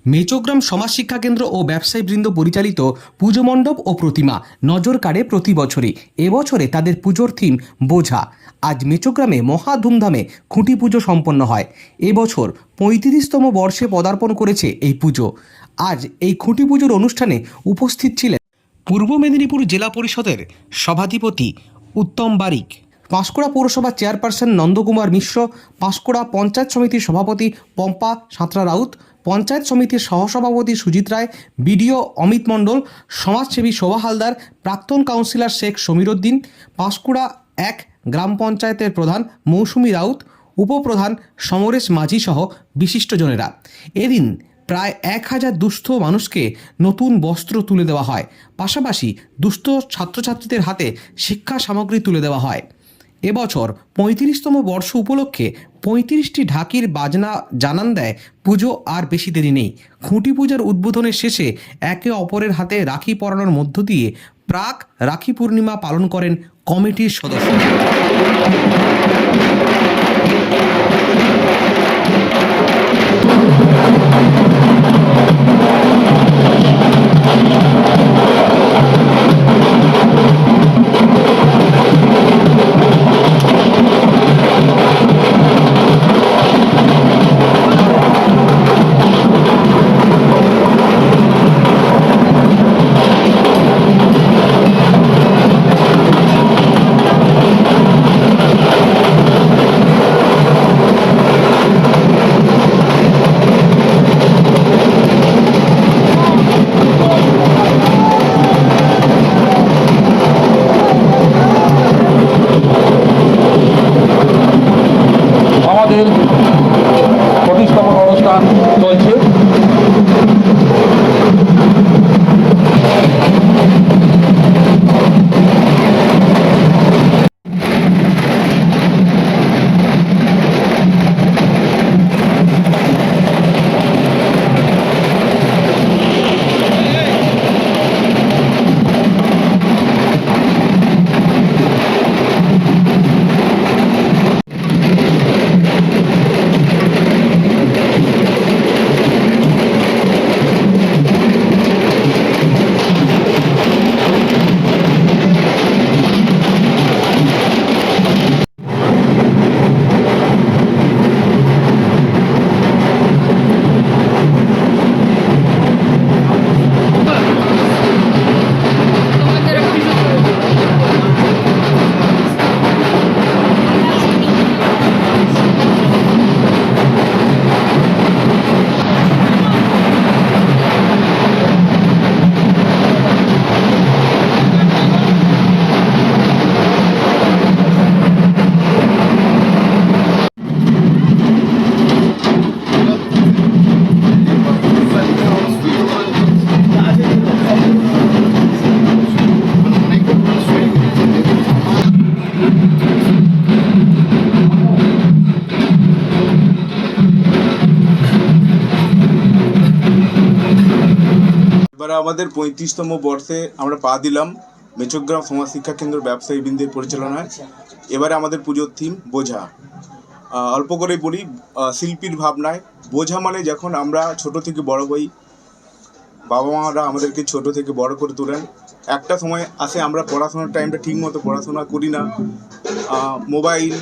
মেচোগ্রাম সমাজ শিক্ষা কেন্দ্র ও ব্যবসায়ীবৃন্দ পরিচালিত পুজো মণ্ডপ ও প্রতিমা নজর কাড়ে প্রতি বছরই। এবছরে তাদের পুজোর থিম বোঝা। আজ মেচোগ্রামে মহা ধুমধামে খুঁটি পুজো সম্পন্ন হয়। এবছর ৩৫তম বর্ষে পদার্পণ করেছে এই পুজো। আজ এই খুঁটি পুজোর অনুষ্ঠানে উপস্থিত ছিলেন পূর্ব মেদিনীপুর জেলা পরিষদের সভাধিপতি উত্তম বারিক, পাঁশকুড়া পৌরসভা চেয়ারপারসন নন্দকুমার মিশ্র, পাঁশকুড়া পঞ্চায়েত সমিতির সভাপতি পম্পা সাঁতরা রাউত, পঞ্চায়েত সমিতির সহসভাপতি সুজিত রায়, বিডিও অমিত মণ্ডল, সমাজসেবী শোভা হালদার, প্রাক্তন কাউন্সিলর শেখ সমীর উদ্দিন, পাঁশকুড়া ১ গ্রাম পঞ্চায়েতের প্রধান মৌসুমী রাউত, উপপ্রধান সমরেশ মাঝি সহ বিশিষ্টজনেরা। এদিন প্রায় ১,০০০ দুস্থ মানুষকে নতুন বস্ত্র তুলে দেওয়া হয়। পাশাপাশি দুস্থ ছাত্রছাত্রীদের হাতে শিক্ষা সামগ্রী তুলে দেওয়া হয়। এবছর ৩৫তম বর্ষ উপলক্ষে ৩৫টি ঢাকির বাজনা জানান দেয় পুজো আর বেশি দেরি নেই। খুঁটি পূজার উদ্বোধনের শেষে একে অপরের হাতে রাখি পরানোর মধ্য দিয়ে প্রাক রাখি পূর্ণিমা পালন করেন কমিটির সদস্যরা। আমাদের 25তম অনুষ্ঠান চলছে। এবারে আমাদের ৩৫তম বর্ষে আমরা পা দিলাম মেচোগ্রাম সমাজ শিক্ষা কেন্দ্র ব্যবসায়ী বৃন্দের পরিচালনায়। এবারে আমাদের পুজোর থিম বোঝা। অল্প করে বলি, শিল্পীর ভাবনায় বোঝা মানে যখন আমরা ছোট থেকে বড় হই, বাবা মারা আমাদেরকে ছোট থেকে বড় করে তোলেন। একটা সময় আসে আমরা পড়াশোনার টাইমটা ঠিক মতো পড়াশোনা করি না, মোবাইল,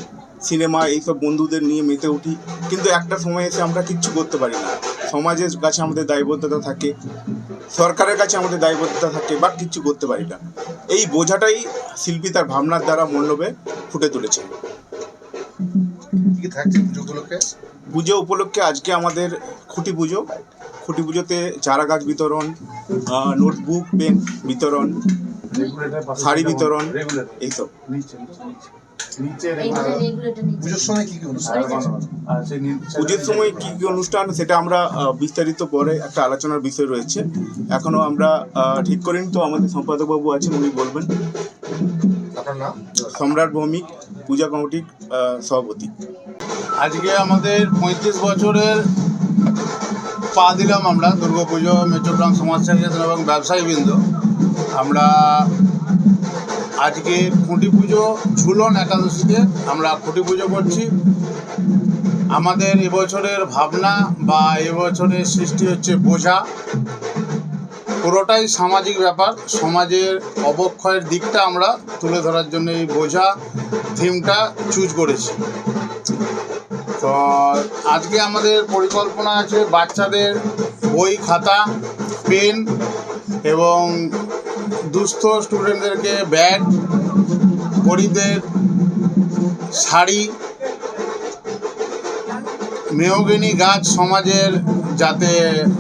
সিনেমা এইসব বন্ধুদের নিয়ে মেতে উঠি, কিন্তু একটা সময় এসে আমরা কিচ্ছু করতে পারি না। সমাজের কাছে আমাদের দায়বদ্ধতা থাকে, সরকারের কাছে আমাদের দায়বদ্ধতা থাকে, বাট কিচ্ছু করতে পারি না। এই বোঝাটাই শিল্পী তার ভাবনার দ্বারা মণ্ডপে ফুটে তুলেছে। পুজো উপলক্ষে আজকে আমাদের খুঁটি পুজো। খুঁটি পুজোতে চারা গাছ বিতরণ, নোটবুক, পেন বিতরণ, শাড়ি বিতরণ, এইসব। পুজোর সময় কি অনুষ্ঠান সেটা আমরা বিস্তারিত পরে একটা আলোচনার বিষয় রয়েছে, এখনো আমরা ঠিক করিনি। তো আমাদের সম্পাদক বাবু আছেন, উনি বলবেন। সম্রাট ভৌমিক, পূজা কমিটির সভাপতি। আজকে আমাদের ৩৫ বছরের পা দিলাম আমরা দুর্গাপুজো মেচোগ্রাম সমাজসেবী এবং ব্যবসায়ীবৃন্দ। আমরা আজকে খুঁটি পুজো ঝুলন একাদশীতে আমরা খুঁটি পুজো করছি। আমাদের এবছরের ভাবনা বা এবছরের সৃষ্টি হচ্ছে বোঝা। পুরোটাই সামাজিক ব্যাপার, সমাজের অবক্ষয়ের দিকটা আমরা তুলে ধরার জন্য এই বোঝা থিমটা চুজ করেছি। তো আজকে আমাদের পরিকল্পনা আছে বাচ্চাদের বই, খাতা, পেন এবং দুস্থ স্টুডেন্টদেরকে ব্যাগ, গরিবদের শাড়ি, মেহগিনি গাছ সমাজের যাতে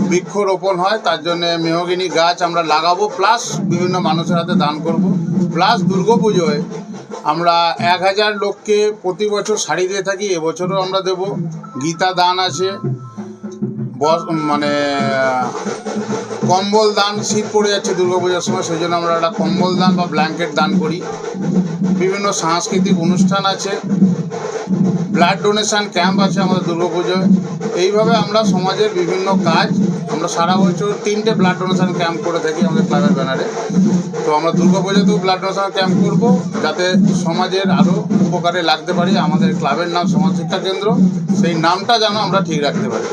বৃক্ষরোপণ হয় তার জন্যে মেহগিনি গাছ আমরা লাগাবো, প্লাস বিভিন্ন মানুষের হাতে দান করব। প্লাস দুর্গাপুজোয় আমরা 1000 লোককে প্রতি বছর শাড়ি দিয়ে থাকি, এবছরও আমরা দেব। গীতা দান আছে, মানে কম্বল দান, শীত পড়ে যাচ্ছে দুর্গাপূজার সময়, সেই জন্য আমরা একটা কম্বল দান বা ব্ল্যাঙ্কেট দান করি। বিভিন্ন সাংস্কৃতিক অনুষ্ঠান আছে, ব্লাড ডোনেশন ক্যাম্প আছে আমাদের দুর্গাপুজোয়। এইভাবে আমরা সমাজের বিভিন্ন কাজ, আমরা সারা বছর 3টে ব্লাড ডোনেশন ক্যাম্প করে থাকি আমাদের ক্লাবের ব্যানারে। তো আমরা দুর্গাপুজোতেও ব্লাড ডোনেশন ক্যাম্প করব যাতে সমাজের আরও উপকারে লাগতে পারি। আমাদের ক্লাবের নাম সমাজ শিক্ষা কেন্দ্র, সেই নামটা যেন আমরা ঠিক রাখতে পারি।